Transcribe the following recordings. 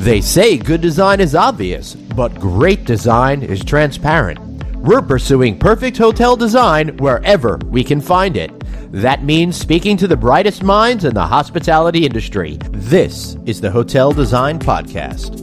They say good design is obvious, but great design is transparent. We're pursuing perfect hotel design wherever we can find it. That means speaking to the brightest minds in the hospitality industry. This is the Hotel Design Podcast.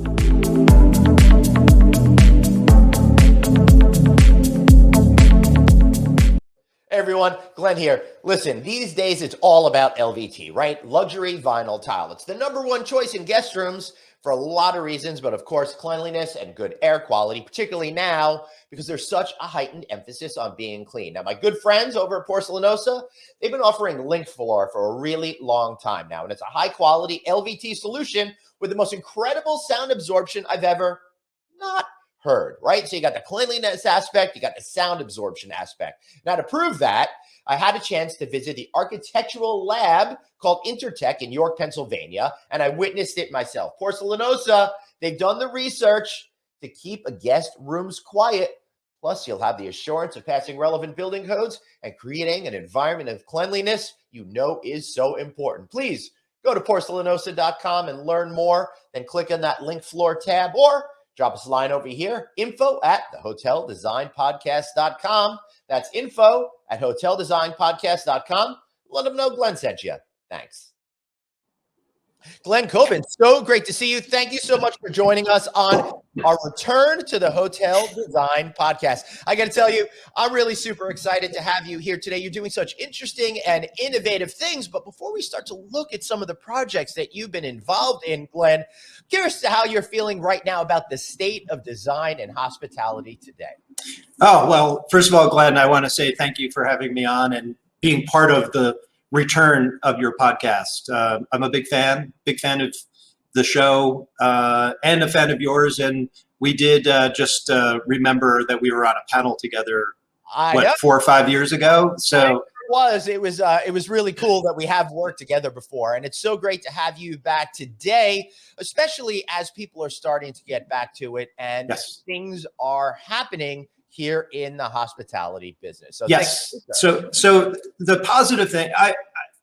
Hey everyone, Glenn here. Listen, these days it's all about LVT, right? Luxury vinyl tile. It's the number one choice in guest rooms for a lot of reasons, but of course, cleanliness and good air quality, particularly now because there's such a heightened emphasis on being clean. Now, my good friends over at Porcelanosa, they've been offering link floor for a really long time now, and it's a high quality LVT solution with the most incredible sound absorption I've ever not heard, right? So you got the cleanliness aspect, you got the sound absorption aspect. Now, to prove that, I had a chance to visit the architectural lab called Intertech in York, Pennsylvania, and I witnessed it myself. Porcelanosa, they've done the research to keep a guest rooms quiet. Plus, you'll have the assurance of passing relevant building codes and creating an environment of cleanliness you know is so important. Please go to porcelanosa.com and learn more. Then click on that link floor tab or drop us a line over here, info@thehoteldesignpodcast.com. That's info@hoteldesignpodcast.com. Let them know Glenn sent you. Thanks. Glen Coben, so great to see you. Thank you so much for joining us on our return to the Hotel Design Podcast. I got to tell you, I'm really super excited to have you here today. You're doing such interesting and innovative things. But before we start to look at some of the projects that you've been involved in, Glenn, curious to how you're feeling right now about the state of design and hospitality today. Oh, well, first of all, Glenn, I want to say thank you for having me on and being part of the return of your podcast. I'm a big fan of the show and a fan of yours. And we did just remember that we were on a panel together, 4 or 5 years ago. So it was really cool that we have worked together before. And it's so great to have you back today, especially as people are starting to get back to it and things are happening here in the hospitality business. So yes. So the positive thing,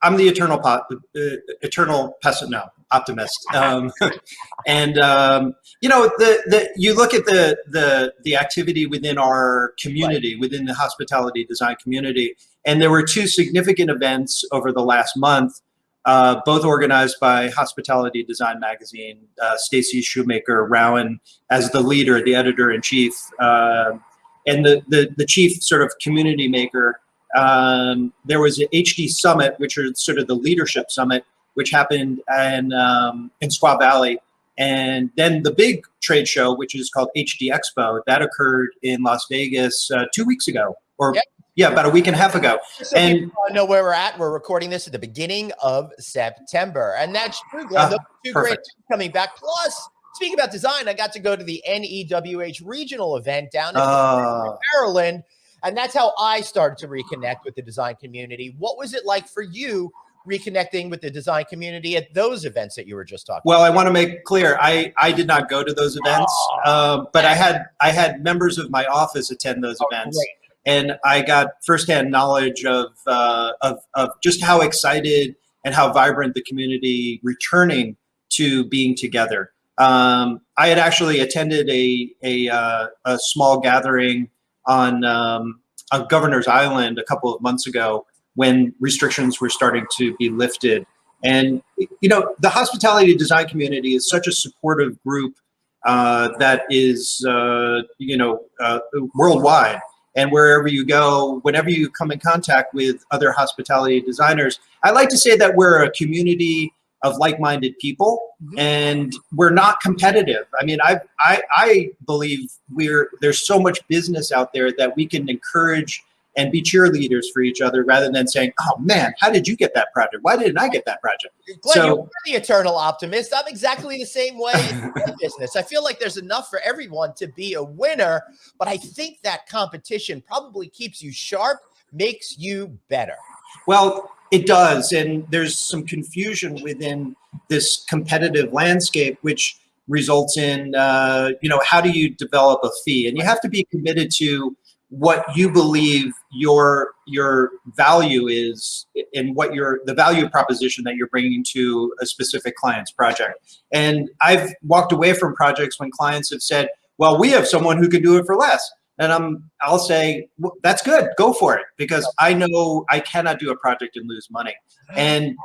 I'm the eternal optimist. And you look at the activity within our community, within the hospitality design community, and there were two significant events over the last month, both organized by Hospitality Design Magazine, Stacy Shoemaker-Rowan as the leader, the editor-in-chief, and the chief sort of community maker. There was an HD Summit, which is sort of the leadership summit, which happened in Squaw Valley. And then the big trade show, which is called HD Expo, that occurred in Las Vegas 2 weeks ago, about a week and a half ago. So and people know where we're at. We're recording this at the beginning of September. And that's true, Glenn. Those two great things coming back. Plus, speaking about design, I got to go to the NEWH regional event down in Maryland. And that's how I started to reconnect with the design community. What was it like for you reconnecting with the design community at those events that you were just talking about? Well, I want to make clear, I did not go to those events, but I had members of my office attend those events. Great. And I got firsthand knowledge of just how excited and how vibrant the community returning to being together. I had actually attended a small gathering on Governor's Island a couple of months ago when restrictions were starting to be lifted. And, the hospitality design community is such a supportive group that is, worldwide. And wherever you go, whenever you come in contact with other hospitality designers, I like to say that we're a community of like-minded people, and we're not competitive. I mean, I believe there's so much business out there that we can encourage and be cheerleaders for each other rather than saying, oh man, how did you get that project? Why didn't I get that project? Glenn, you're the eternal optimist. I'm exactly the same way in business. I feel like there's enough for everyone to be a winner, but I think that competition probably keeps you sharp, makes you better. Well, it does. And there's some confusion within this competitive landscape, which results in, how do you develop a fee? And you have to be committed to what you believe your value is and what the value proposition that you're bringing to a specific client's project. And I've walked away from projects when clients have said, well, we have someone who can do it for less. And I'll say, well, that's good, go for it, because I know I cannot do a project and lose money. And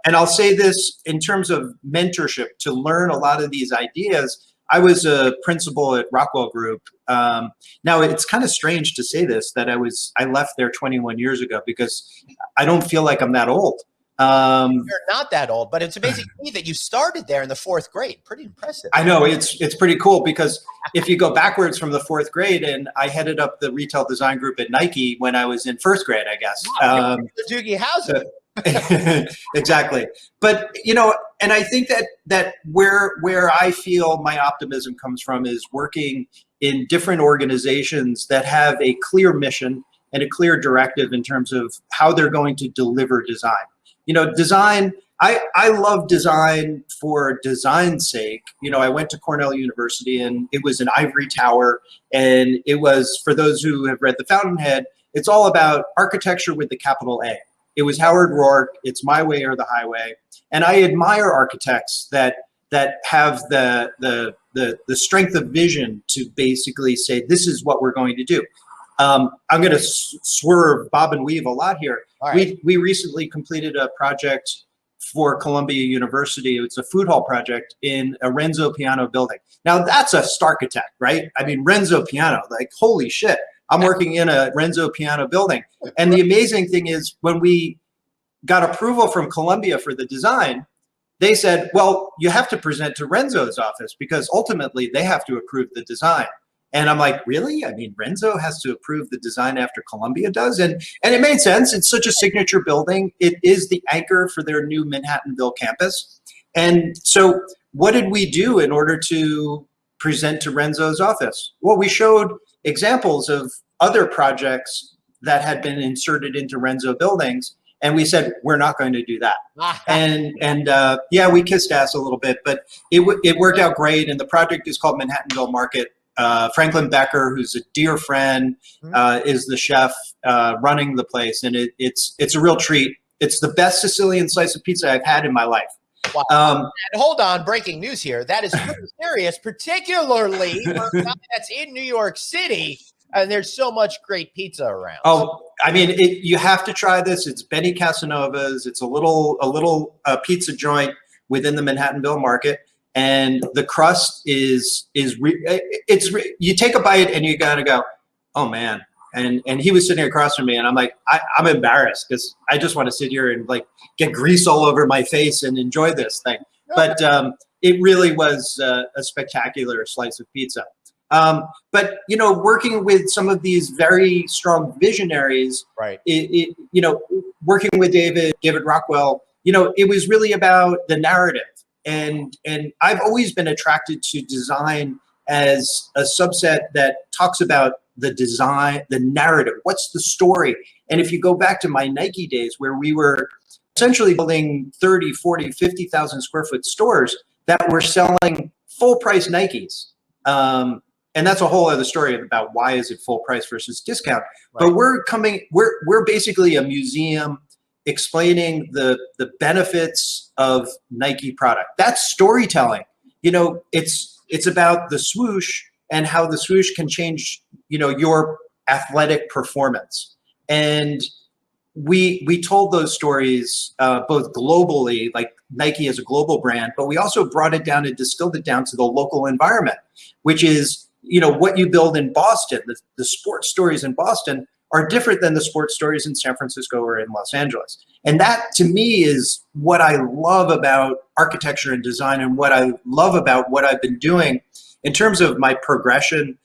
and I'll say this in terms of mentorship, to learn a lot of these ideas. I was a principal at Rockwell Group. Now it's kind of strange to say this, that I left there 21 years ago, because I don't feel like I'm that old. You're not that old, but it's amazing to me that you started there in the 4th grade. Pretty impressive. I know, it's pretty cool, because if you go backwards from the 4th grade, and I headed up the retail design group at Nike when I was in 1st grade, I guess. Wow, Doogie Howser. Exactly. But, you know, and I think that where I feel my optimism comes from is working in different organizations that have a clear mission and a clear directive in terms of how they're going to deliver design. You know, design, I love design for design's sake. You know, I went to Cornell University, and it was an ivory tower. And it was, for those who have read The Fountainhead, it's all about architecture with the capital A. It was Howard Rourke, it's my way or the highway. And I admire architects that have the strength of vision to basically say, this is what we're going to do. I'm going to swerve, bob and weave a lot here. Right. We recently completed a project for Columbia University. It's a food hall project in a Renzo Piano building. Now that's a starchitect, right? I mean, Renzo Piano, like, holy shit. I'm working in a Renzo Piano building. And the amazing thing is, when we got approval from Columbia for the design, they said, well, you have to present to Renzo's office, because ultimately they have to approve the design. And I'm like, really? I mean, Renzo has to approve the design after Columbia does? And it made sense. It's such a signature building. It is the anchor for their new Manhattanville campus. And so what did we do in order to present to Renzo's office? Well, we showed examples of other projects that had been inserted into Renzo buildings. And we said, we're not going to do that. and yeah, we kissed ass a little bit, but it worked out great. And the project is called Manhattanville Market. Franklin Becker, who's a dear friend, is the chef running the place. And it's a real treat. It's the best Sicilian slice of pizza I've had in my life. Wow. And hold on, breaking news here. That is pretty serious, particularly for a guy that's in New York City, and there's so much great pizza around. Oh, I mean, you have to try this. It's Benny Casanova's. It's a little pizza joint within the Manhattanville Market, and the crust you take a bite and you gotta go, oh man. And he was sitting across from me, and I'm like, I'm embarrassed, because I just want to sit here and like get grease all over my face and enjoy this thing. But it really was a spectacular slice of pizza. But, you know, working with some of these very strong visionaries, right? You know, working with David Rockwell, you know, it was really about the narrative. And I've always been attracted to design as a subset that talks about the design, the narrative. What's the story? And if you go back to my Nike days, where we were essentially building 30, 40, 50,000 square foot stores that were selling full price Nikes. And that's a whole other story about why is it full price versus discount. Right. But we're basically a museum explaining the benefits of Nike product. That's storytelling. You know, it's about the swoosh and how the swoosh can change, you know, your athletic performance. And we told those stories both globally, like Nike as a global brand, but we also brought it down and distilled it down to the local environment, which is, you know, what you build in Boston. The sports stories in Boston are different than the sports stories in San Francisco or in Los Angeles. And that, to me, is what I love about architecture and design, and what I love about what I've been doing in terms of my progression,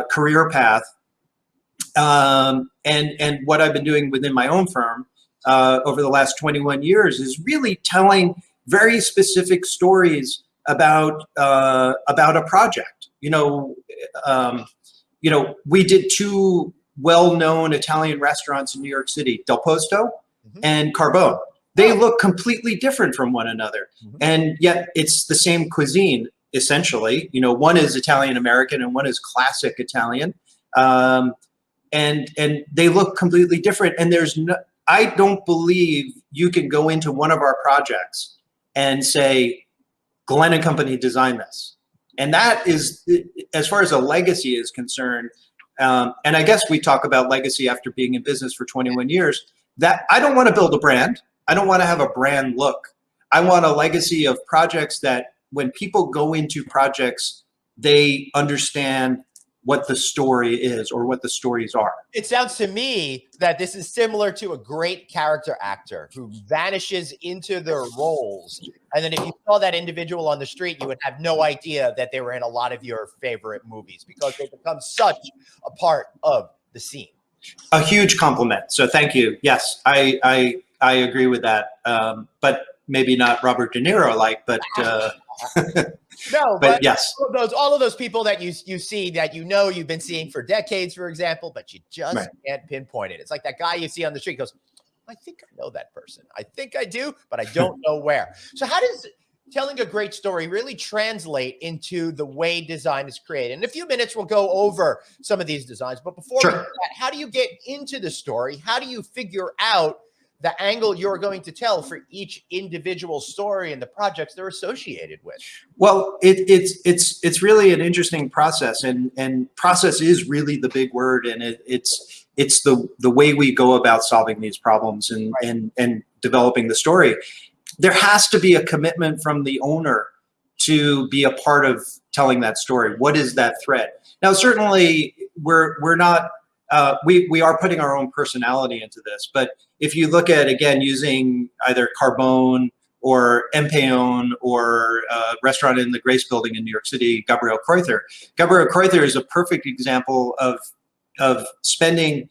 career path, and what I've been doing within my own firm over the last 21 years is really telling very specific stories about a project. You know, we did two well-known Italian restaurants in New York City, Del Posto and Carbone. They look completely different from one another, and yet it's the same cuisine, essentially. You know, one is Italian American and one is classic Italian. And and they look completely different. And there's no, I don't believe you can go into one of our projects and say, Glen and Company designed this. And that is, as far as a legacy is concerned, and I guess we talk about legacy after being in business for 21 years, that I don't want to build a brand. I don't want to have a brand look. I want a legacy of projects that when people go into projects, they understand what the story is or what the stories are. It sounds to me that this is similar to a great character actor who vanishes into their roles. And then if you saw that individual on the street, you would have no idea that they were in a lot of your favorite movies because they become such a part of the scene. A huge compliment. So thank you. Yes, I agree with that. But maybe not Robert De Niro like, but no, but yes, all of those people that you see that you've been seeing for decades, for example, but you just can't pinpoint it. It's like that guy you see on the street goes, I think I know that person. I think I do, but I don't know where. So how does telling a great story really translate into the way design is created? In a few minutes, we'll go over some of these designs. But before we do that, how do you get into the story? How do you figure out the angle you're going to tell for each individual story and the projects they're associated with? Well, it's really an interesting process, and process is really the big word, and it's the way we go about solving these problems and developing the story. There has to be a commitment from the owner to be a part of telling that story. What is that thread? Now, certainly we're not, we are putting our own personality into this, but if you look at, again, using either Carbone or Empeon or a restaurant in the Grace Building in New York City, Gabriel Kreuther. Gabriel Kreuther is a perfect example of spending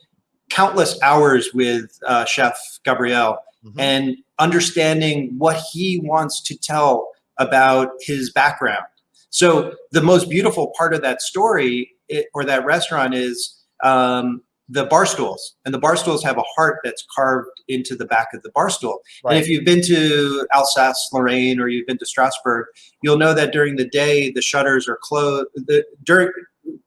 countless hours with Chef Gabriel and understanding what he wants to tell about his background. So the most beautiful part of that story or that restaurant is the bar stools, and the bar stools have a heart that's carved into the back of the bar stool. And if you've been to Alsace-Lorraine or you've been to Strasbourg, you'll know that during the day the shutters are closed.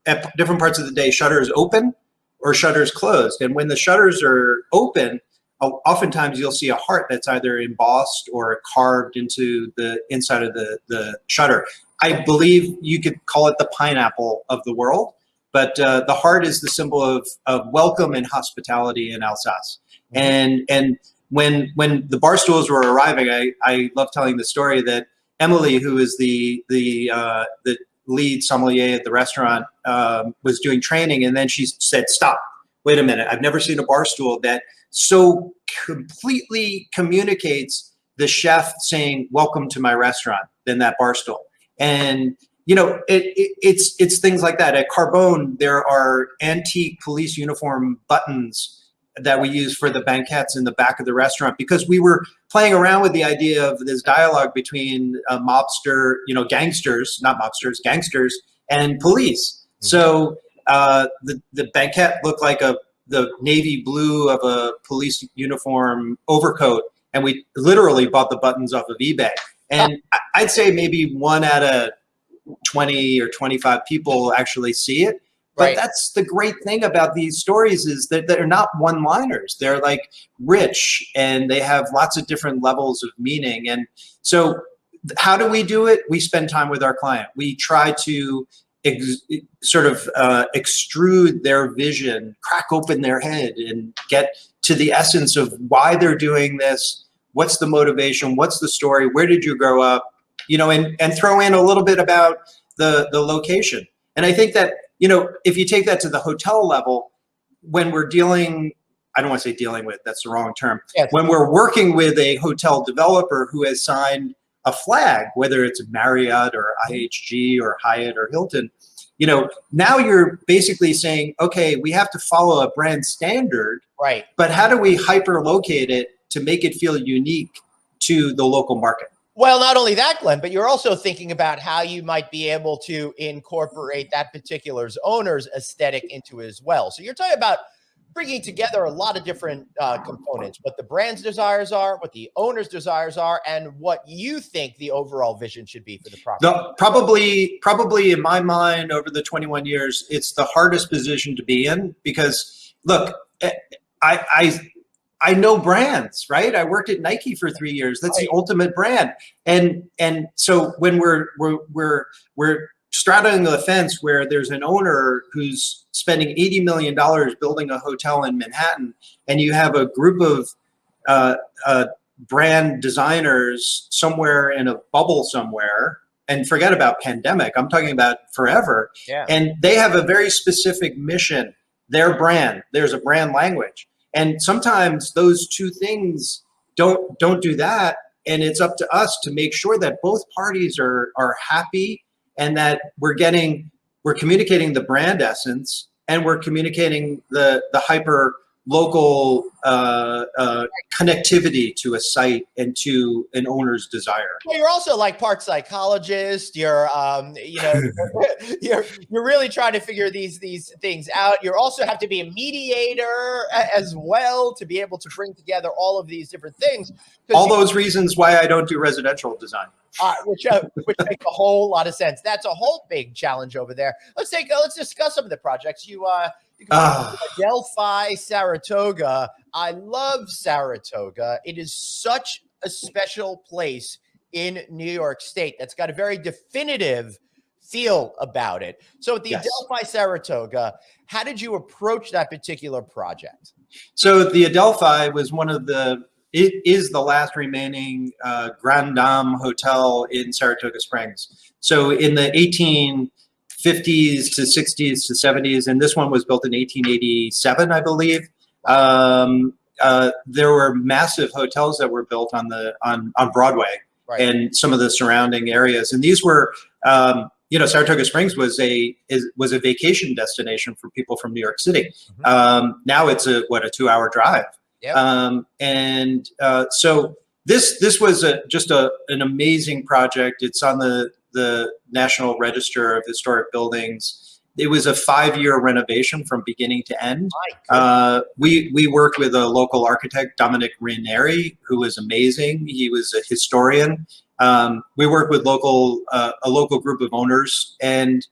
At different parts of the day, shutters open or shutters closed. And when the shutters are open, oftentimes you'll see a heart that's either embossed or carved into the inside of the shutter. I believe you could call it the pineapple of the world. But the heart is the symbol of welcome and hospitality in Alsace. And when the bar stools were arriving, I love telling the story that Emily, who is the lead sommelier at the restaurant, was doing training, and then she said, "Stop! Wait a minute! I've never seen a bar stool that so completely communicates the chef saying, 'Welcome to my restaurant,' than that bar stool." And you know, it's things like that. At Carbone, there are antique police uniform buttons that we use for the banquettes in the back of the restaurant, because we were playing around with the idea of this dialogue between a mobster, gangsters, not mobsters, gangsters, and police. So the banquette looked like the navy blue of a police uniform overcoat, and we literally bought the buttons off of eBay. And I'd say maybe 1 out of 20 or 25 people actually see it. But that's the great thing about these stories, is that they're not one-liners. They're like rich, and they have lots of different levels of meaning. And so how do we do it? We spend time with our client. We try to extrude their vision, crack open their head, and get to the essence of why they're doing this. What's the motivation? What's the story? Where did you grow up? And throw in a little bit about the location. And I think that, if you take that to the hotel level, when we're dealing, I don't want to say dealing with, that's the wrong term. Yes. When we're working with a hotel developer who has signed a flag, whether it's Marriott or IHG or Hyatt or Hilton, now you're basically saying, okay, we have to follow a brand standard, but how do we hyper-locate it to make it feel unique to the local market? Well, not only that, Glenn, but you're also thinking about how you might be able to incorporate that particular owner's aesthetic into it as well. So you're talking about bringing together a lot of different components, what the brand's desires are, what the owner's desires are, and what you think the overall vision should be for the property. Probably in my mind, over the 21 years, it's the hardest position to be in, because look, I I know brands, right? I worked at Nike for 3 years. That's the ultimate brand. And so when we're straddling the fence where there's an owner who's spending $80 million building a hotel in Manhattan, and you have a group of brand designers somewhere in a bubble somewhere, and forget about pandemic, I'm talking about forever. Yeah. And they have a very specific mission, their brand. There's a brand language. And sometimes those two things don't do that. And it's up to us to make sure that both parties are happy, and that we're communicating the brand essence, and we're communicating the hyper local connectivity to a site and to an owner's desire. Well, you're also like part psychologist. You're, you're really trying to figure these things out. You also have to be a mediator as well to be able to bring together all of these different things. All those reasons why I don't do residential design. Which makes a whole lot of sense. That's a whole big challenge over there. Let's discuss some of the projects. You Adelphi, Saratoga. I love Saratoga. It is such a special place in New York State that's got a very definitive feel about it. So at the Adelphi Saratoga, how did you approach that particular project? So the Adelphi was it is the last remaining Grand Dame hotel in Saratoga Springs. So in the 1850s to 60s to 70s, and this one was built in 1887, I believe. There were massive hotels that were built on Broadway, right, and some of the surrounding areas. And these were, Saratoga Springs was a vacation destination for people from New York City. Mm-hmm. Now it's a 2-hour drive. Yep. So this was just an amazing project. It's on the National Register of Historic Buildings. It was a 5-year renovation from beginning to end. We worked with a local architect, Dominic Ranieri, who was amazing. He was a historian. We worked with a local group of owners, and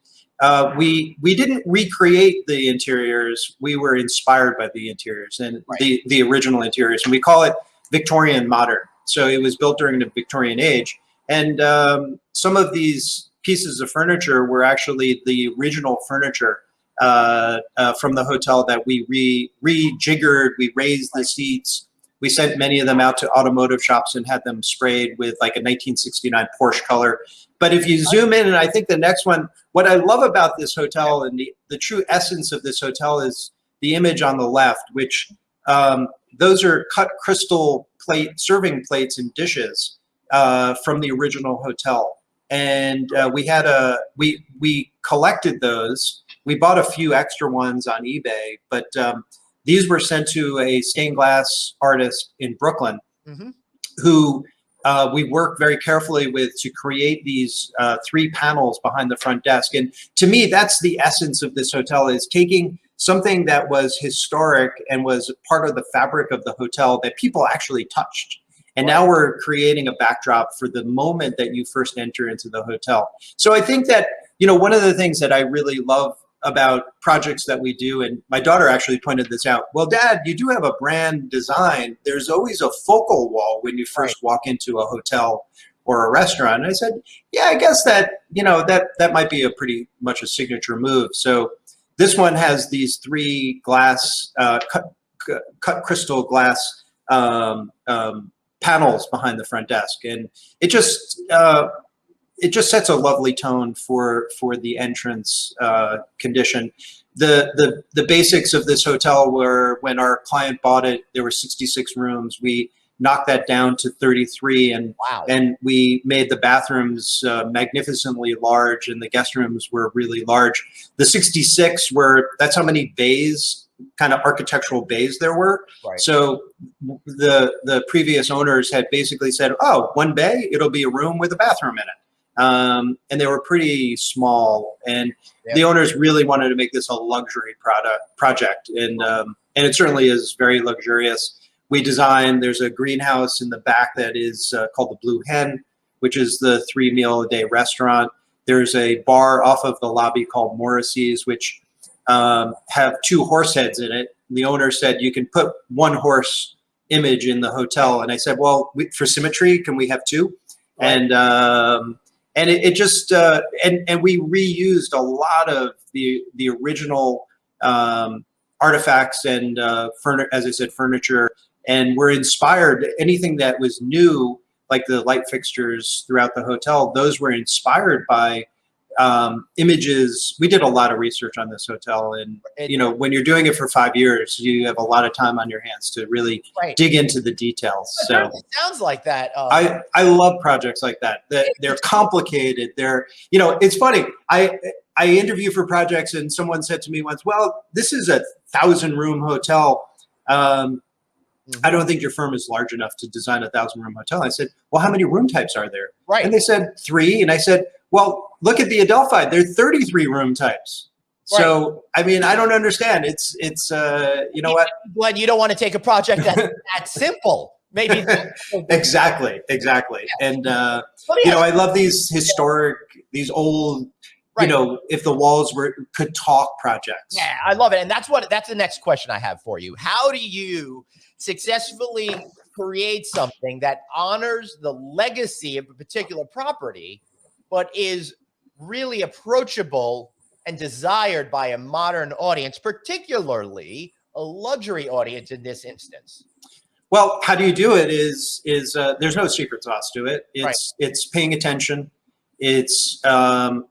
we didn't recreate the interiors. We were inspired by the interiors and the original interiors, and we call it Victorian modern. So it was built during the Victorian age, and some of these pieces of furniture were actually the original furniture from the hotel that we rejiggered. We raised the seats. We sent many of them out to automotive shops and had them sprayed with like a 1969 Porsche color. But if you zoom in, and I think the next one, what I love about this hotel and the true essence of this hotel is the image on the left, which those are cut crystal serving plates and dishes from the original hotel. And we collected those. We bought a few extra ones on eBay, but these were sent to a stained glass artist in Brooklyn, mm-hmm, who we worked very carefully with to create these 3 panels behind the front desk. And to me, that's the essence of this hotel, is taking something that was historic and was part of the fabric of the hotel that people actually touched. And now we're creating a backdrop for the moment that you first enter into the hotel. So I think that, one of the things that I really love about projects that we do, and my daughter actually pointed this out. Well, Dad, you do have a brand design. There's always a focal wall when you first walk into a hotel or a restaurant. And I said, yeah, I guess that, that might be a pretty much a signature move. So this one has these 3 glass, cut crystal glass panels behind the front desk. And it just sets a lovely tone for the entrance condition. The basics of this hotel were, when our client bought it, there were 66 rooms. We knocked that down to 33, and we made the bathrooms magnificently large, and the guest rooms were really large. The 66 that's how many bays, kind of architectural bays there were. Right. So the previous owners had basically said, oh, 1 bay, it'll be a room with a bathroom in it. And they were pretty small, and the owners really wanted to make this a luxury project. And it certainly is very luxurious. We designed, there's a greenhouse in the back that is called the Blue Hen, which is the 3-meal-a-day restaurant. There's a bar off of the lobby called Morrissey's, which have 2 horse heads in it. the owner said, you can put one horse image in the hotel. And I said, well, for symmetry, can we have two? Right. And it just, and we reused a lot of the original artifacts and, as I said, furniture. And we're inspired, anything that was new, like the light fixtures throughout the hotel, those were inspired by images. We did a lot of research on this hotel, and when you're doing it for 5 years, you have a lot of time on your hands to really dig into the details. So it sounds like that. I love projects like that. They're complicated. It's funny. I interview for projects, and someone said to me once, "Well, this is a 1,000-room hotel. I don't think your firm is large enough to design a 1,000-room hotel." I said, "Well, how many room types are there?" Right. And they said 3. And I said, "Well, look at the Adelphi. There are 33 room types." Right. So, I mean, I don't understand. It's you know what? Glenn, you don't want to take a project that's that simple. Maybe. Exactly. Yeah. And, I love these historic, these old, if the walls could talk projects. Yeah, I love it. And that's the next question I have for you. How do you successfully create something that honors the legacy of a particular property, but is really approachable and desired by a modern audience, particularly a luxury audience in this instance? Well, how do you do it is there's no secret sauce to it. It's paying attention. It's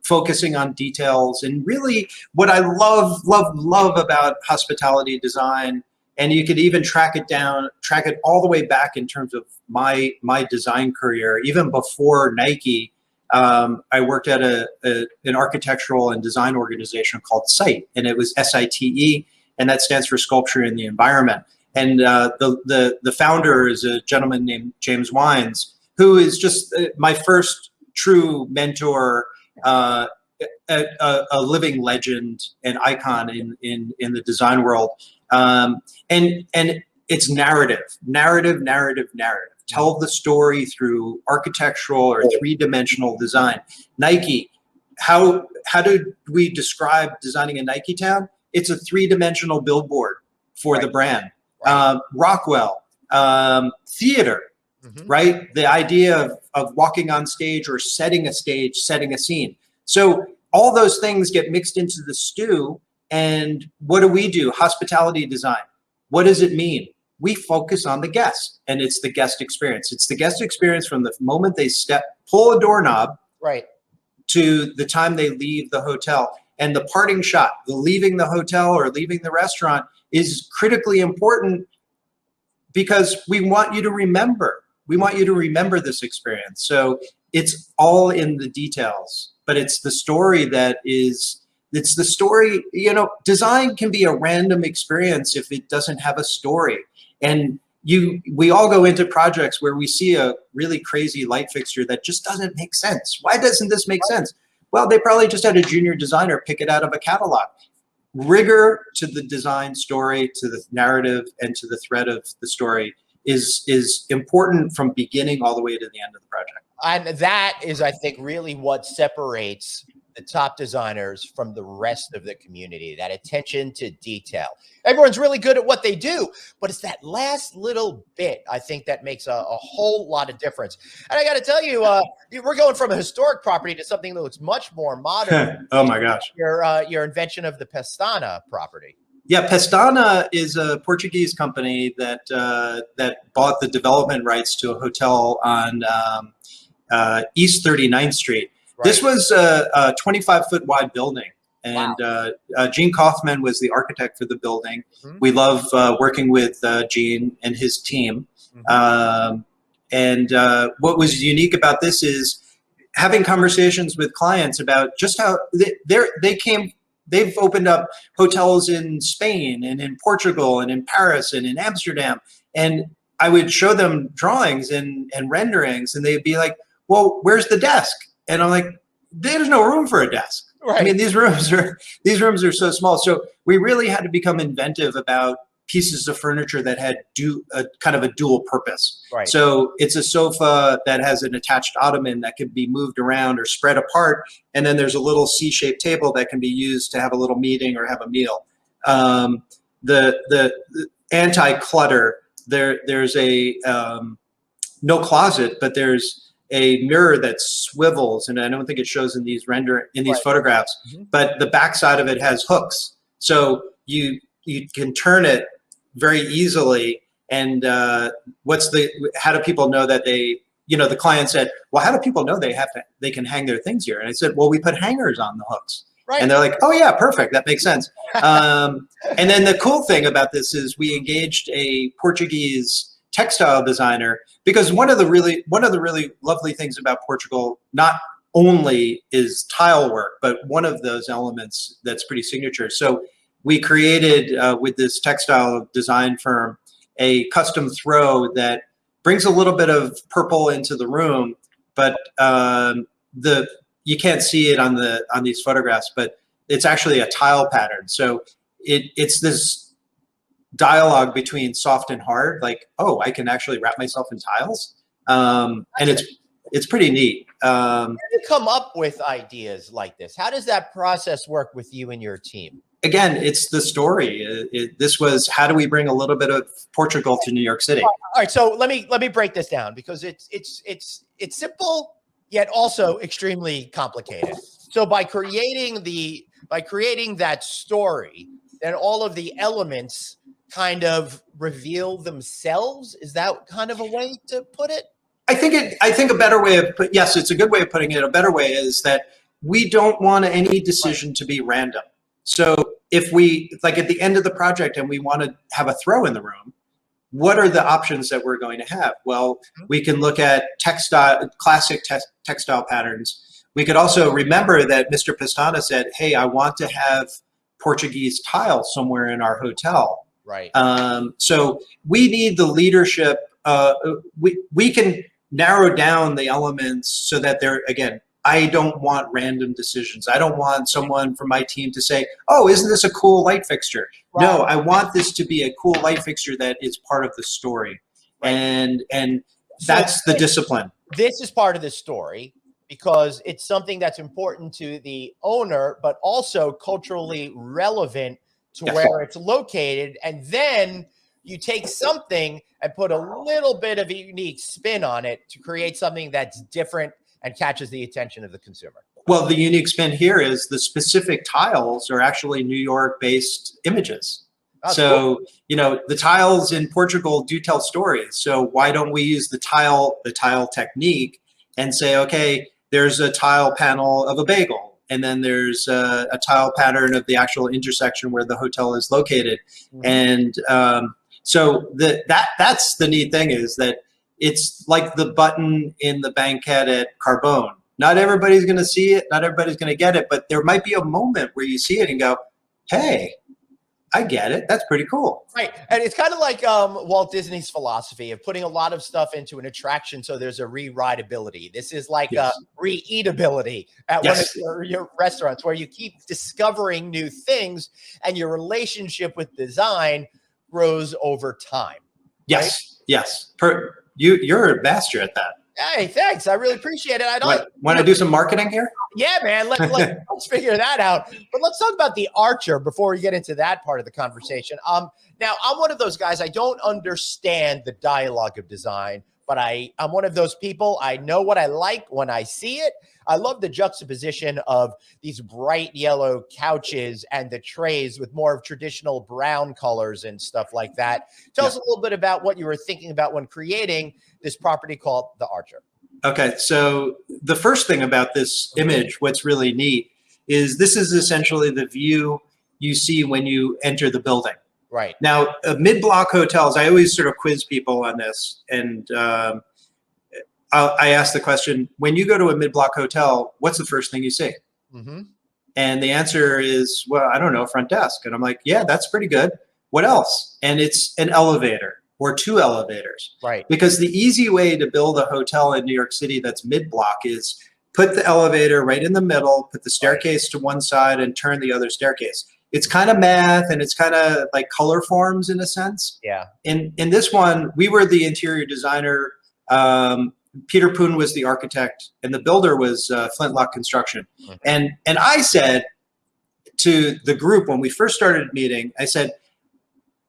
focusing on details. And really what I love about hospitality design, and you could even track it all the way back in terms of my design career, even before Nike. I worked at an architectural and design organization called SITE, and it was SITE, and that stands for Sculpture in the Environment. And the founder is a gentleman named James Wines, who is just my first true mentor, a living legend and icon in the design world. And it's narrative. Tell the story through architectural or 3-dimensional design. Nike, how do we describe designing a Nike town? It's a 3-dimensional billboard for the brand. Rockwell, theater, right? The idea of walking on stage or setting a stage, setting a scene. So all those things get mixed into the stew. And what do? Hospitality design. What does it mean? We focus on the guest, and it's the guest experience. It's the guest experience from the moment they pull a doorknob, to the time they leave the hotel. And the parting shot, the leaving the hotel or leaving the restaurant, is critically important because we want you to remember. We want you to remember this experience. So it's all in the details, but it's the story it's the story. Design can be a random experience if it doesn't have a story. And we all go into projects where we see a really crazy light fixture that just doesn't make sense. Why doesn't this make sense? Well, they probably just had a junior designer pick it out of a catalog. Rigor to the design story, to the narrative, and to the thread of the story is important from beginning all the way to the end of the project. And that is, I think, really what separates the top designers from the rest of the community, that attention to detail. Everyone's really good at what they do, but it's that last little bit, I think, that makes a whole lot of difference. And I got to tell you, we're going from a historic property to something that looks much more modern. Oh my gosh. Your invention of the Pestana property. Yeah, Pestana is a Portuguese company that bought the development rights to a hotel on East 39th Street. Right. This was a 25-foot wide building, and Gene Kaufman was the architect for the building. Mm-hmm. We love working with Gene and his team. Mm-hmm. What was unique about this is having conversations with clients about just how they've opened up hotels in Spain and in Portugal and in Paris and in Amsterdam. And I would show them drawings and renderings, and they'd be like, well, where's the desk? And I'm like, there's no room for a desk. Right. I mean, these rooms are so small. So we really had to become inventive about pieces of furniture that had kind of a dual purpose. Right. So it's a sofa that has an attached ottoman that can be moved around or spread apart. And then there's a little C-shaped table that can be used to have a little meeting or have a meal. the anti-clutter. There's a no closet, but there's a mirror that swivels, and I don't think it shows in these photographs. But the backside of it has hooks, so you can turn it very easily. And how do people know that they? The client said, well, how do people know they can hang their things here? And I said, well, we put hangers on the hooks. Right. And they're like, oh yeah, perfect. That makes sense. And then the cool thing about this is we engaged a Portuguese textile designer, because one of the really lovely things about Portugal, not only is tile work, but one of those elements that's pretty signature. So we created with this textile design firm a custom throw that brings a little bit of purple into the room, but you can't see it on these photographs, but it's actually a tile pattern. So it's this dialogue between soft and hard, like, oh, I can actually wrap myself in tiles, and it's pretty neat. How do you come up with ideas like this? How does that process work with you and your team? Again, it's the story. This was, how do we bring a little bit of Portugal to New York City? All right, so let me break this down, because it's simple yet also extremely complicated. So by creating that story, then all of the elements kind of reveal themselves. Is that kind of a way to put it? I think a better way of yes, it's a good way of putting it. A better way is that we don't want any decision to be random. So if we, like at the end of the project and we want to have a throw in the room, what are the options that we're going to have? Well, we can look at classic textile patterns. We could also remember that Mr. Pestana said, hey, I want to have Portuguese tile somewhere in our hotel. Right. So we need the leadership. We can narrow down the elements so that they're, again, I don't want random decisions. I don't want someone from my team to say, oh, isn't this a cool light fixture? Right. No, I want this to be a cool light fixture that is part of the story. Right. And that's the discipline. This is part of the story because it's something that's important to the owner, but also culturally relevant to where it's located. And then you take something and put a little bit of a unique spin on it to create something that's different and catches the attention of the consumer. Well, the unique spin here is the specific tiles are actually New York-based images. That's so, cool. The tiles in Portugal do tell stories. So why don't we use the tile technique and say, okay, there's a tile panel of a bagel, and then there's a tile pattern of the actual intersection where the hotel is located. Mm-hmm. And so that's the neat thing, is that it's like the button in the banquette at Carbone. Not everybody's going to see it. Not everybody's going to get it. But there might be a moment where you see it and go, hey, I get it. That's pretty cool. Right. And it's kind of like Walt Disney's philosophy of putting a lot of stuff into an attraction so there's a re-rideability. This is like a re-eatability at one of your restaurants, where you keep discovering new things and your relationship with design grows over time. Yes. Right? Yes. You're a master at that. Hey, thanks. I really appreciate it. Want to do some marketing here? Yeah, man. Let's figure that out. But let's talk about the Archer before we get into that part of the conversation. Now, I'm one of those guys, I don't understand the dialogue of design, but I'm one of those people. I know what I like when I see it. I love the juxtaposition of these bright yellow couches and the trays with more of traditional brown colors and stuff like that. Tell us a little bit about what you were thinking about when creating this property called the Archer. Okay, so the first thing about this image, what's really neat, is this is essentially the view you see when you enter the building. Right. Now, mid-block hotels, I always sort of quiz people on this, and I ask the question, when you go to a mid-block hotel, what's the first thing you see? Mm-hmm. And the answer is, well, I don't know, front desk. And I'm like, yeah, that's pretty good. What else? And it's an elevator or two elevators. Right. Because the easy way to build a hotel in New York City that's mid-block is put the elevator right in the middle, put the staircase to one side, and turn the other staircase. It's kind of math, and it's kind of like color forms in a sense. Yeah. In this one, we were the interior designer. Peter Poon was the architect, and the builder was Flintlock Construction. Mm-hmm. And I said to the group when we first started meeting, I said,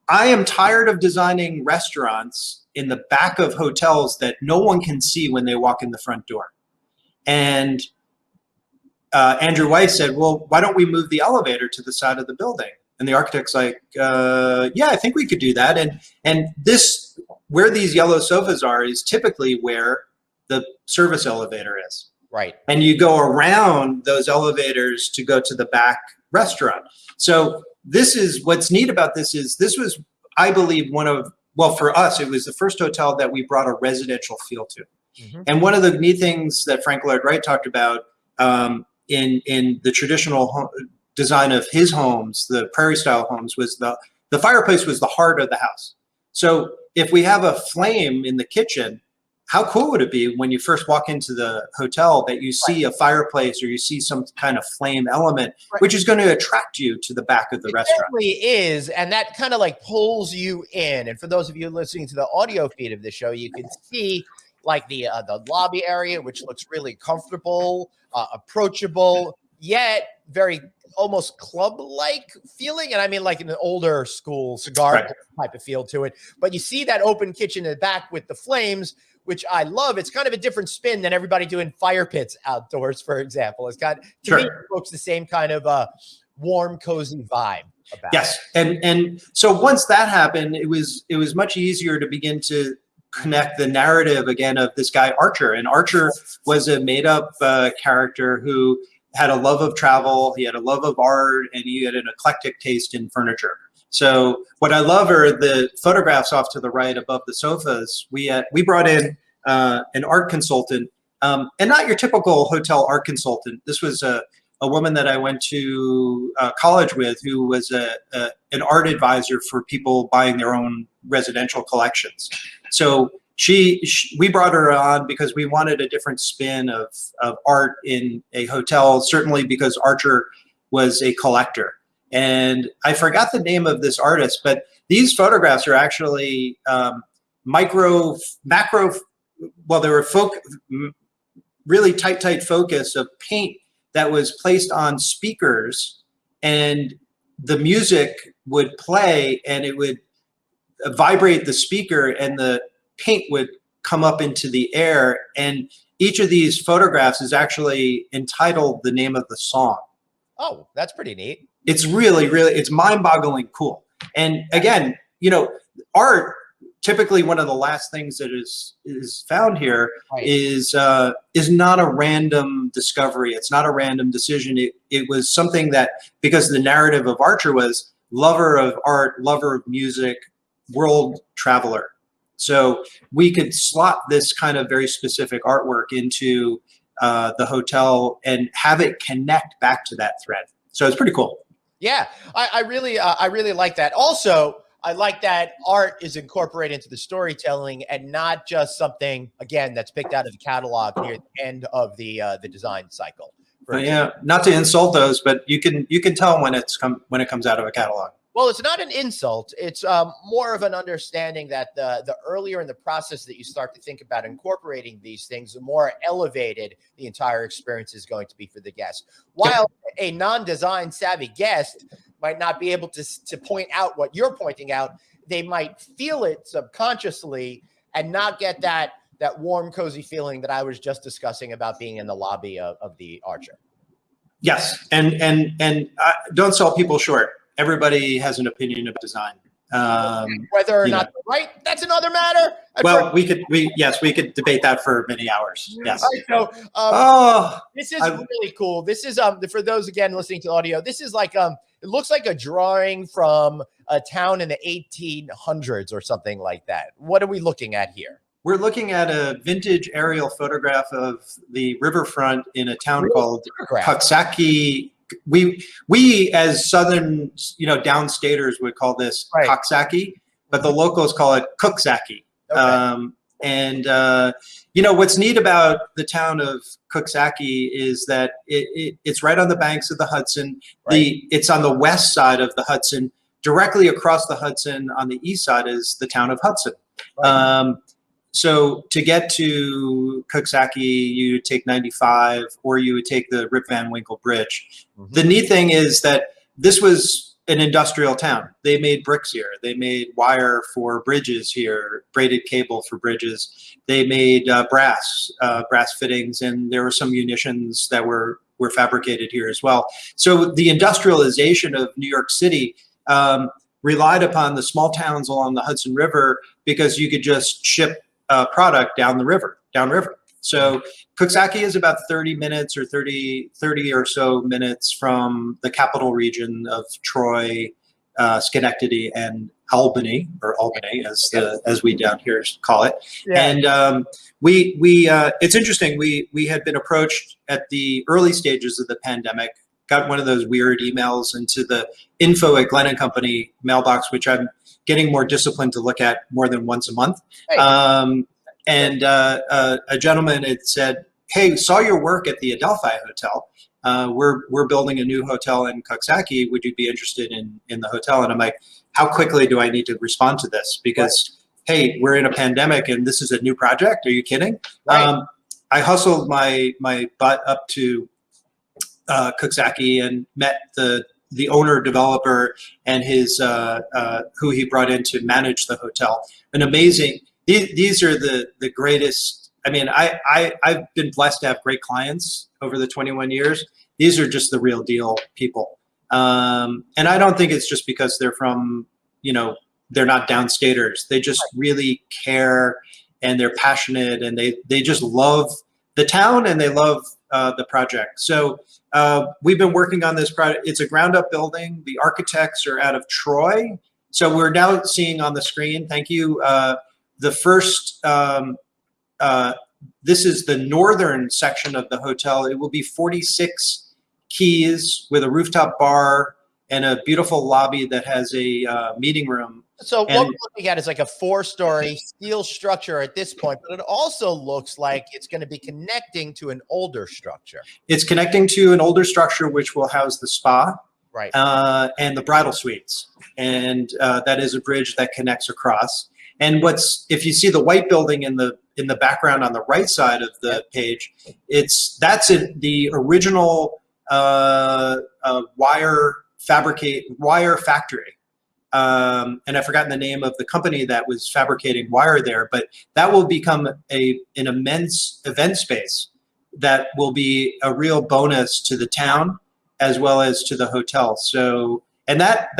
I am tired of designing restaurants in the back of hotels that no one can see when they walk in the front door. And Andrew White said, well, why don't we move the elevator to the side of the building? And the architect's like, yeah, I think we could do that. And this, where these yellow sofas are, is typically where the service elevator is. Right. And you go around those elevators to go to the back restaurant. So this is what's neat about this is this was, I believe, well, for us, it was the first hotel that we brought a residential feel to. Mm-hmm. And one of the neat things that Frank Lloyd Wright talked about in the traditional design of his homes, the prairie style homes, was the fireplace was the heart of the house. So if we have a flame in the kitchen, how cool would it be when you first walk into the hotel that you see a fireplace or you see some kind of flame element, which is going to attract you to the back of the restaurant? It definitely is, and that kind of like pulls you in. And for those of you listening to the audio feed of the show, you can see like the lobby area, which looks really comfortable, approachable, yet very almost club-like feeling. And I mean like an older school cigar type of feel to it. But you see that open kitchen in the back with the flames, which I love. It's kind of a different spin than everybody doing fire pits outdoors, for example. It's got, to me, it evokes the same kind of warm, cozy vibe about it. And so once that happened, it was much easier to begin to connect the narrative again of this guy Archer. And Archer was a made-up character who had a love of travel, he had a love of art, and he had an eclectic taste in furniture. So what I love are the photographs off to the right above the sofas. We brought in an art consultant, and not your typical hotel art consultant. This was a woman that I went to college with, who was an art advisor for people buying their own residential collections. So we brought her on because we wanted a different spin of art in a hotel, certainly because Archer was a collector. And I forgot the name of this artist, but these photographs are actually macro, well, they were really tight focus of paint that was placed on speakers, and the music would play and it would vibrate the speaker and the paint would come up into the air. And each of these photographs is actually entitled the name of the song. Oh, that's pretty neat. It's really, it's mind-boggling cool. And again, you know, art, typically one of the last things that is found here is not a random discovery. It's not a random decision. It was something that, because the narrative of Archer was lover of art, lover of music, world traveler. So we could slot this kind of very specific artwork into the hotel and have it connect back to that thread. So it's pretty cool. Yeah, I really like that. Also, I like that art is incorporated into the storytelling and not just something, again, that's picked out of the catalog near the end of the design cycle. Yeah, not to insult those, but you can tell when it comes out of a catalog. Well, it's not an insult. It's more of an understanding that the earlier in the process that you start to think about incorporating these things, the more elevated the entire experience is going to be for the guest. While a non-design savvy guest might not be able to point out what you're pointing out, they might feel it subconsciously and not get that warm, cozy feeling that I was just discussing about being in the lobby of the Archer. Yes, and don't sell people short. Everybody has an opinion about design. Whether or not they're right, that's another matter. Well, we could debate that for many hours. Yes. Right, so this is really cool. This is for those again listening to the audio. This is like it looks like a drawing from a town in the 1800s or something like that. What are we looking at here? We're looking at a vintage aerial photograph of the riverfront in a town called Coxsackie. We as Southern, downstaters would call this Coxsackie, but the locals call it Coxsackie. Okay. What's neat about the town of Coxsackie is that it's right on the banks of the Hudson. It's on the west side of the Hudson. Directly across the Hudson on the east side is the town of Hudson. So to get to Coxsackie, you would take 95 or you would take the Rip Van Winkle Bridge. Mm-hmm. The neat thing is that this was an industrial town. They made bricks here. They made wire for bridges here, braided cable for bridges. They made brass fittings, and there were some munitions that were fabricated here as well. So the industrialization of New York City relied upon the small towns along the Hudson River because you could just ship product downriver. So Coxsackie is about 30 minutes or 30 or so minutes from the capital region of Troy, Schenectady, and Albany, as we down here call it. Yeah. And it's interesting. We had been approached at the early stages of the pandemic, got one of those weird emails into the info@Glen Company mailbox, which I'm getting more disciplined to look at more than once a month. Hey. And a gentleman had said, "Hey, saw your work at the Adelphi Hotel. We're building a new hotel in Coxsackie. Would you be interested in the hotel?" And I'm like, "How quickly do I need to respond to this? Because hey, we're in a pandemic and this is a new project. Are you kidding?" Right. I hustled my butt up to Coxsackie and met the owner developer and his who he brought in to manage the hotel. An amazing. These are the greatest. I mean, I've been blessed to have great clients over the 21 years. These are just the real deal people. And I don't think it's just because they're from, they're not downstaters. They just really care, and they're passionate, and they just love the town, and they love the project. So we've been working on this project. It's a ground up building. The architects are out of Troy. So we're now seeing on the screen, thank you, the first, this is the northern section of the hotel. It will be 46 keys with a rooftop bar and a beautiful lobby that has a meeting room. So what we're looking at is like a 4-story steel structure at this point, but it also looks like it's going to be connecting to an older structure. It's connecting to an older structure, which will house the spa, right, and the bridal suites. And that is a bridge that connects across. And if you see the white building in the background on the right side of the page, that's the original wire factory. And I've forgotten the name of the company that was fabricating wire there, but that will become an immense event space that will be a real bonus to the town as well as to the hotel. So, and that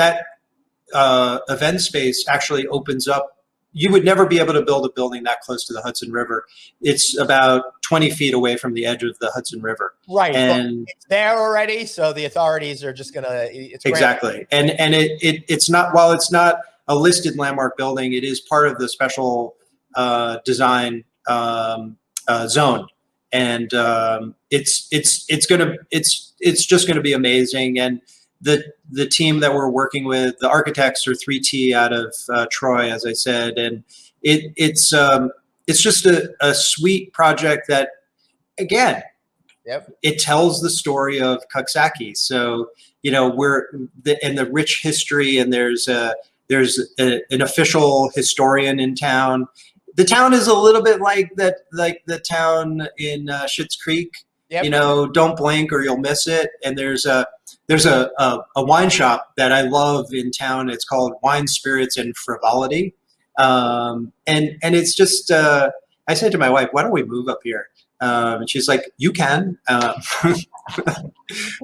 event space actually opens up. You would never be able to build a building that close to the Hudson River. It's about 20 feet away from the edge of the Hudson River. Right, and it's there already, so the authorities are just gonna. Exactly, and it's not, while it's not a listed landmark building, it is part of the special design zone, and it's just gonna be amazing. And the team that we're working with, the architects are 3T out of Troy, as I said, and it's just a sweet project that, again, it tells the story of Coxsackie. So we're in the rich history, and there's an official historian in town. The town is a little bit like the town in Schitt's Creek. Don't blink or you'll miss it. And there's a wine shop that I love in town. It's called Wine, Spirits, and Frivolity. And it's just, I said to my wife, "Why don't we move up here?" And she's like, "You can."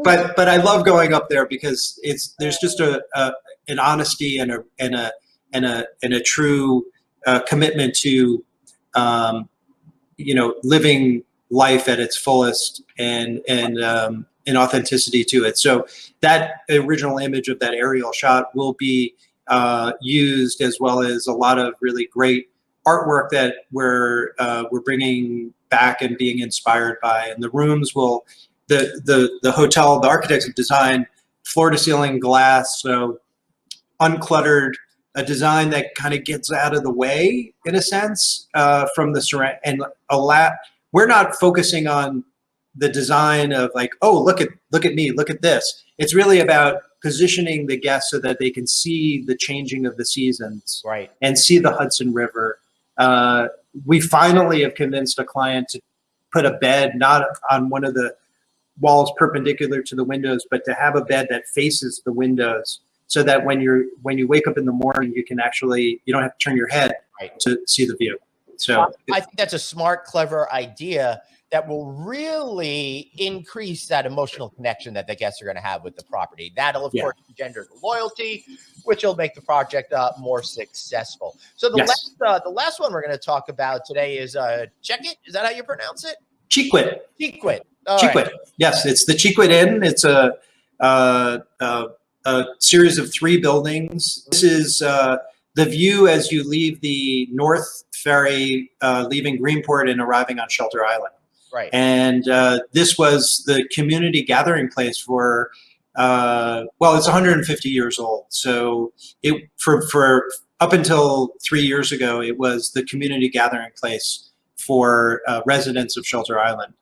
But I love going up there because there's just an honesty and a true commitment to living life at its fullest and authenticity to it. So that original image of that aerial shot will be used, as well as a lot of really great artwork that we're bringing back and being inspired by. And the rooms will, the hotel, the architects have designed floor to ceiling glass, so uncluttered, a design that kind of gets out of the way in a sense from the surround, and we're not focusing on the design of like, oh, look at me, look at this. It's really about positioning the guests so that they can see the changing of the seasons, right, and see the Hudson River. We finally have convinced a client to put a bed not on one of the walls perpendicular to the windows, but to have a bed that faces the windows, so that when you wake up in the morning, you don't have to turn your head to see the view. So I think that's a smart, clever idea that will really increase that emotional connection that the guests are going to have with the property. That'll, of course, engender the loyalty, which will make the project more successful. So the last one we're going to talk about today is Check It. Is that how you pronounce it? Chequit. Chequit. Chequit. Yes, it's the Chequit Inn. It's a series of 3 buildings. This is the view as you leave the North Ferry, leaving Greenport and arriving on Shelter Island. Right. And this was the community gathering place for, it's 150 years old. So for up until 3 years ago, it was the community gathering place for residents of Shelter Island.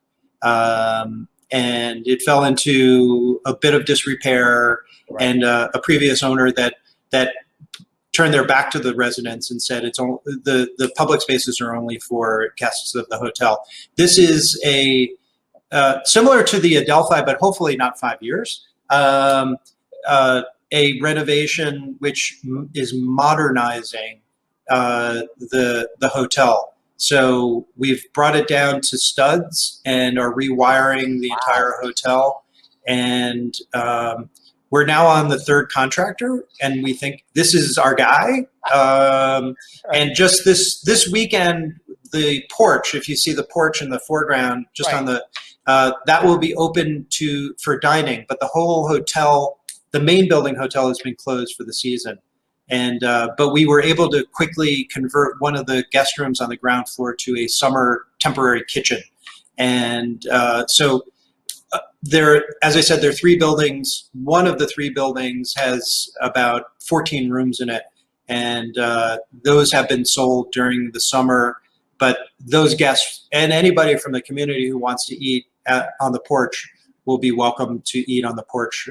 And it fell into a bit of disrepair, and a previous owner that turned their back to the residents and said it's only, the public spaces are only for guests of the hotel. This is a similar to the Adelphi, but hopefully not 5 years. A renovation which is modernizing the hotel. So we've brought it down to studs and are rewiring the entire hotel. And we're now on the 3rd contractor, and we think this is our guy. And just this weekend, the porch, if you see the porch in the foreground, just on the, that will be open for dining, but the whole hotel, the main building hotel, has been closed for the season. And but we were able to quickly convert one of the guest rooms on the ground floor to a summer temporary kitchen. And so there, as I said, there are 3 buildings. One of the 3 buildings has about 14 rooms in it, and those have been sold during the summer. But those guests and anybody from the community who wants to eat on the porch will be welcome to eat on the porch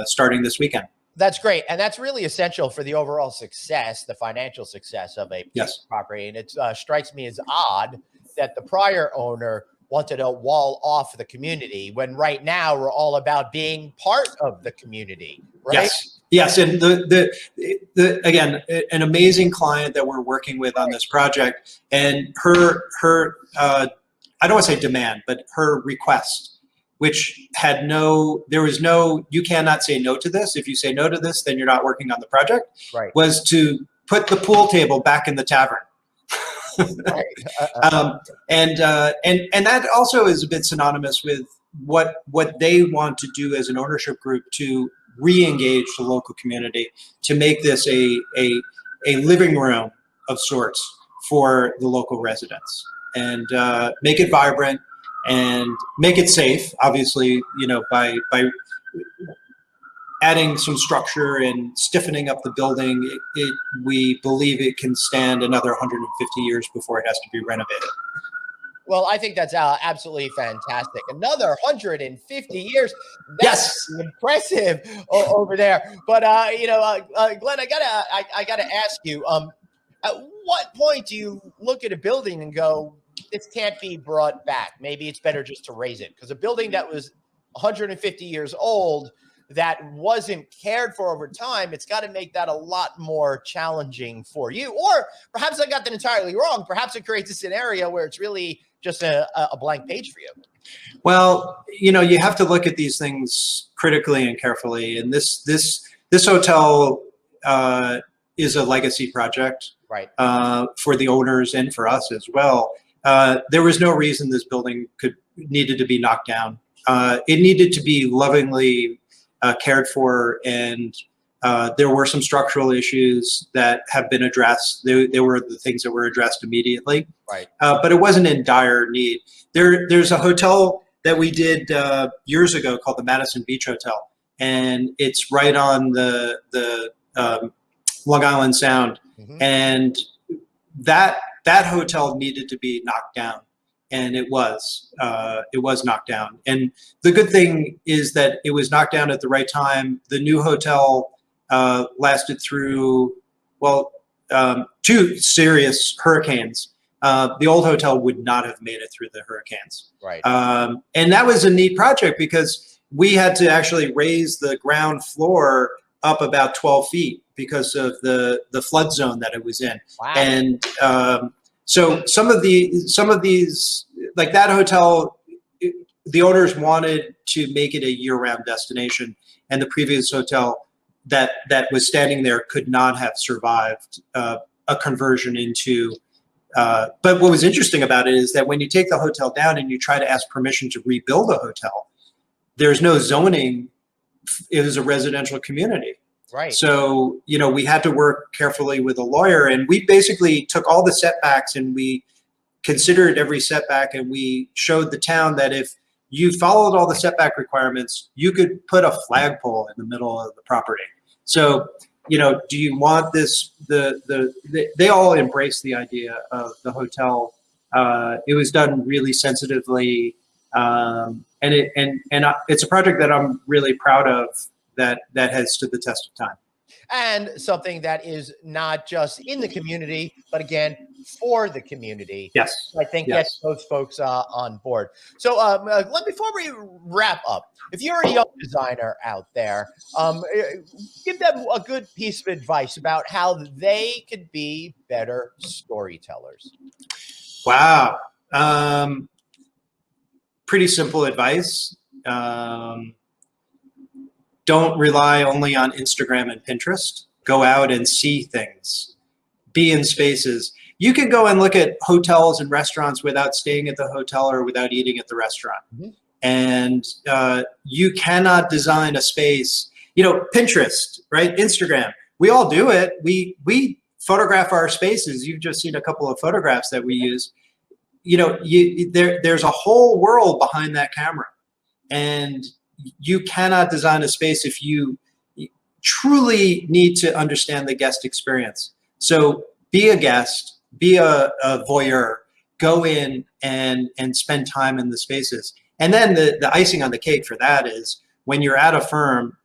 starting this weekend. That's great. And that's really essential for the overall success, the financial success of a property. And it strikes me as odd that the prior owner wanted to wall off the community when right now we're all about being part of the community, right? Yes. And the again, an amazing client that we're working with on this project, and her I don't want to say demand, but her request, which had you cannot say no to this. If you say no to this, then you're not working on the project, was to put the pool table back in the tavern. And that also is a bit synonymous with what they want to do as an ownership group to re-engage the local community, to make this a living room of sorts for the local residents, and make it vibrant and make it safe. Obviously, by adding some structure and stiffening up the building, we believe it can stand another 150 years before it has to be renovated. Well, I think that's absolutely fantastic. Another 150 years. That's impressive over there. But Glenn, I gotta ask you, at what point do you look at a building and go, this can't be brought back? Maybe it's better just to raise it, because a building that was 150 years old that wasn't cared for over time, it's got to make that a lot more challenging for you. Or perhaps I got that entirely wrong. Perhaps it creates a scenario where it's really just a blank page for you. Well, you have to look at these things critically and carefully. And this hotel is a legacy project, for the owners and for us as well. There was no reason this building needed to be knocked down. It needed to be lovingly cared for, and there were some structural issues that have been addressed. They were the things that were addressed immediately, but it wasn't in dire need. There's a hotel that we did years ago called the Madison Beach Hotel, and it's right on the Long Island Sound, and that hotel needed to be knocked down. And it was knocked down. And the good thing is that it was knocked down at the right time. The new hotel lasted through, 2 serious hurricanes. The old hotel would not have made it through the hurricanes. And that was a neat project because we had to actually raise the ground floor up about 12 feet because of the flood zone that it was in. Wow. And so some of these, like that hotel, the owners wanted to make it a year-round destination, and the previous hotel that was standing there could not have survived a conversion into. But what was interesting about it is that when you take the hotel down and you try to ask permission to rebuild a hotel, there's no zoning. It was a residential community. Right. So, we had to work carefully with a lawyer, and we basically took all the setbacks and we considered every setback, and we showed the town that if you followed all the setback requirements, you could put a flagpole in the middle of the property. So, do you want this? They all embraced the idea of the hotel. It was done really sensitively, and it's a project that I'm really proud of. That has stood the test of time. And something that is not just in the community, but again, for the community. Yes. I think Yes. gets those folks on board. So before we wrap up, if you're a young designer out there, give them a good piece of advice about how they could be better storytellers. Wow. Pretty simple advice. Don't rely only on Instagram and Pinterest. Go out and see things. Be in spaces. You can go and look at hotels and restaurants without staying at the hotel or without eating at the restaurant. Mm-hmm. And you cannot design a space. Pinterest, right? Instagram. We all do it. We photograph our spaces. You've just seen a couple of photographs that we use. There's a whole world behind that camera. And you cannot design a space if you truly need to understand the guest experience. So be a guest, be a voyeur, go in and spend time in the spaces. And then the icing on the cake for that is when you're at a firm,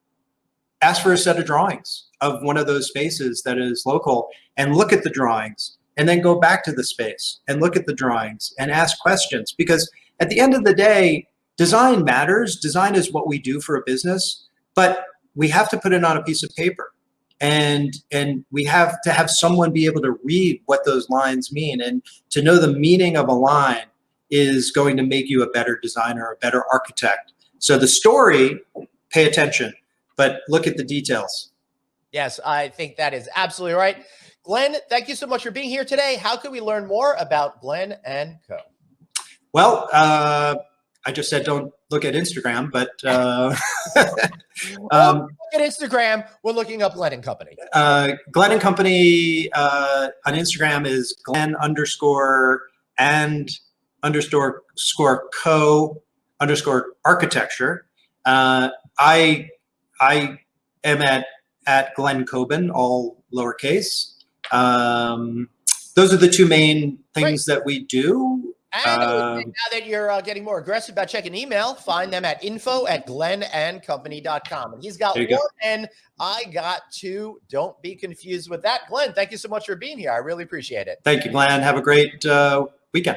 ask for a set of drawings of one of those spaces that is local and look at the drawings, and then go back to the space and look at the drawings and ask questions. Because at the end of the day, design matters. Design is what we do for a business, but we have to put it on a piece of paper, and we have to have someone be able to read what those lines mean, and to know the meaning of a line is going to make you a better designer, a better architect. So the story, pay attention, but look at the details. Yes, I think that is absolutely right. Glenn, thank you so much for being here today. How can we learn more about Glen and Co? Well, I just said don't look at Instagram, but look at Instagram when looking up Glen and Company. Glen and Company on Instagram is Glen_and_co_architecture. I am at Glen Coben, all lowercase. Those are the two main things that we do. And now that you're getting more aggressive about checking email, find them at info@glenandcompany.com. And he's got one and I got two. Don't be confused with that. Glenn, thank you so much for being here. I really appreciate it. Thank you, Glenn. Have a great weekend.